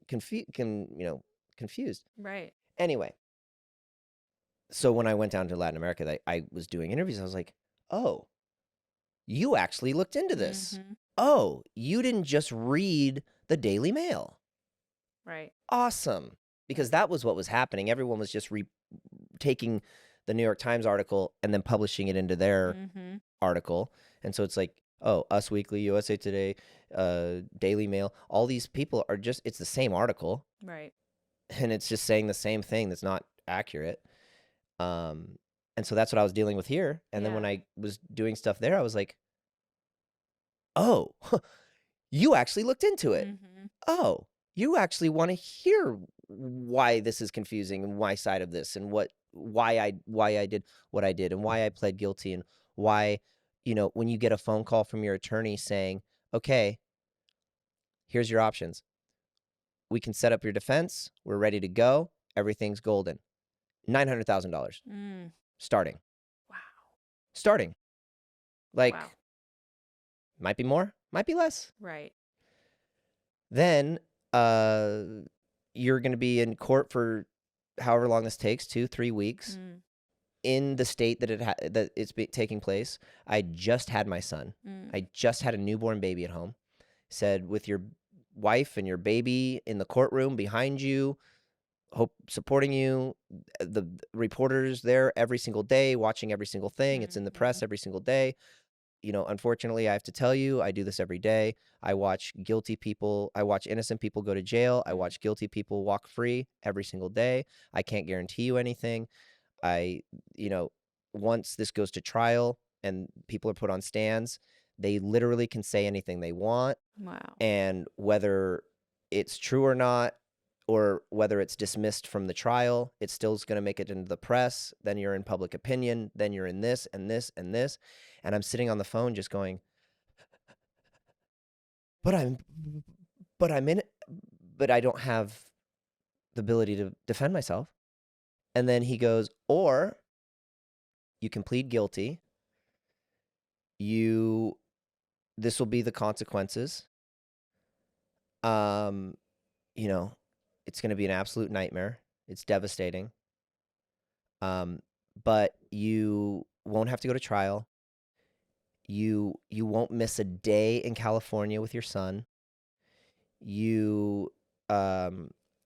confused. Right. Anyway, so when I went down to Latin America, I was doing interviews. I was like, oh, you actually looked into this. Mm-hmm. Oh, you didn't just read the Daily Mail. Right. Awesome. Because Right. that was what was happening. Everyone was just taking the New York Times article and then publishing it into their Mm-hmm. article. And so it's like, oh, Us Weekly, USA Today, Daily Mail, all these people are just, it's the same article. Right. And it's just saying the same thing that's not accurate. Um, and so that's what I was dealing with here. And then when Yeah. I was doing stuff there, I was like, oh, you actually looked into it. Mm-hmm. Oh, you actually want to hear why this is confusing and why side of this and why I did what I did and why I pled guilty and why, when you get a phone call from your attorney saying, okay, here's your options. We can set up your defense. We're ready to go. Everything's golden. $900,000 Mm. starting. Wow. Starting. Wow. Like, might be more, might be less. Right. Then you're going to be in court for however long this takes, 2-3 weeks, Mm. in the state that it's taking place. I just had my son. Mm. I just had a newborn baby at home. Said, with your wife and your baby in the courtroom behind you, hope supporting you, the reporters there every single day, watching every single thing. It's in the Mm-hmm. press every single day. Unfortunately, I have to tell you, I do this every day. I watch innocent people go to jail. I Mm. watch guilty people walk free every single day. I can't guarantee you anything. I, once this goes to trial and people are put on stands, they literally can say anything they want. Wow. And whether it's true or not, or whether it's dismissed from the trial, it's still going to make it into the press. Then you're in public opinion. Then you're in this and this and this. And I'm sitting on the phone just going, but I'm in it, but I don't have the ability to defend myself. And then he goes, or you can plead guilty. This will be the consequences. Um, you know, it's going to be an absolute nightmare. It's devastating. But you won't have to go to trial. You won't miss a day in California with your son. You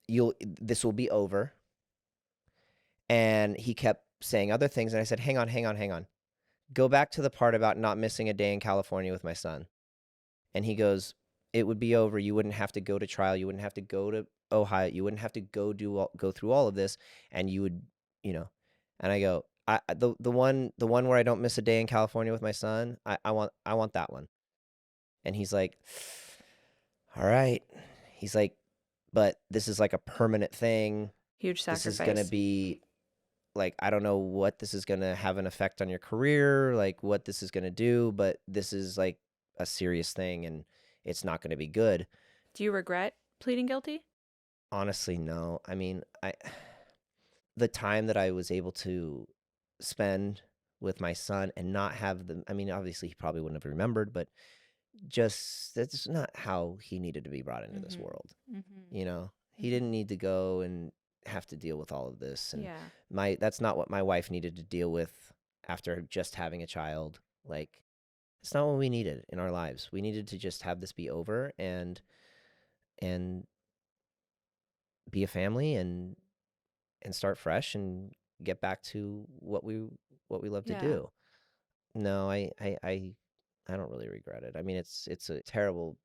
you'll This will be over. And he kept saying other things, and I said, hang on. Go back to the part about not missing a day in California with my son. And he goes, it would be over. You wouldn't have to go to trial. You wouldn't have to go to Ohio. You wouldn't have to go through all of this, and you would, you know. And I go, the one where I don't miss a day in California with my son. I want that one. And he's like, all right. He's like, but this is like a permanent thing. Huge This is gonna sacrifice. be like, I don't know what this is gonna have an effect on your career, like what this is gonna do, but this is like a serious thing, and it's not gonna be good. Do you regret pleading guilty? Honestly, no. I mean, the time that I was able to spend with my son and not have I mean, obviously he probably wouldn't have remembered, but just that's not how he needed to be brought into this Mm-hmm. world. Mm-hmm. He didn't need to go and have to deal with all of this, and Yeah. that's not what my wife needed to deal with after just having a child. Like, it's not what we needed in our lives. We needed to just have this be over and be a family and start fresh and get back to what we love to Yeah. do. No, I don't really regret it. I mean, it's a terrible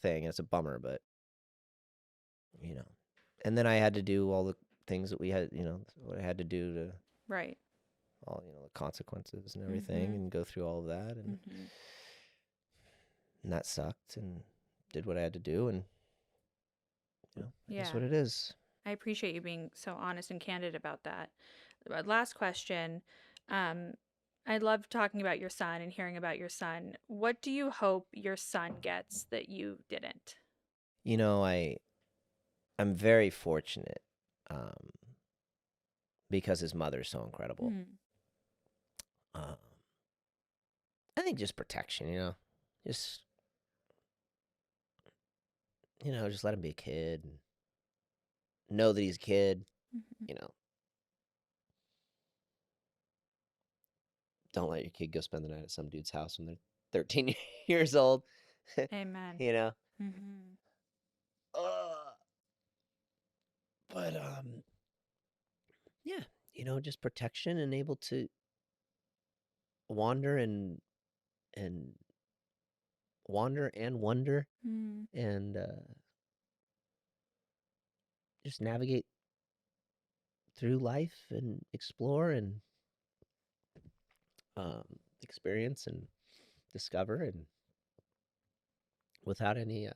thing. It's a bummer, but you know. And then I had to do all the things that we had, what I had to do to Right. all the consequences and everything, Mhm. and go through all of that, Mhm. and that sucked, and did what I had to do, and it is Yeah. what it is. I appreciate you being so honest and candid about that. Last question. Um, I love talking about your son and hearing about your son. What do you hope your son gets that you didn't? I'm very fortunate, um, because his mother's so incredible. Mm. Um, I think just protection, just just let him be a kid and know that he's a kid. Mhm. You know, don't let your kid go spend the night at some dude's house when they're 13 years old. Amen. you know, Mhm. uh, but yeah, just protection and able to wander and wander and wonder Mm. and just navigate through life and explore and um, experience and discover, and without any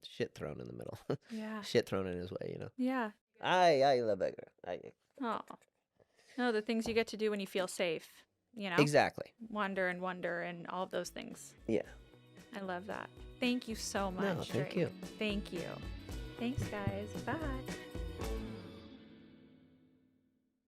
shit thrown in the middle, Yeah. shit thrown in his way. Yeah. I love that girl. Oh. No, the things you get to do when you feel safe, Exactly. Wander and wonder and all of those things. Yeah. I love that. Thank you so No, much, thank Drake. you. Thank you. Thanks, guys. Bye.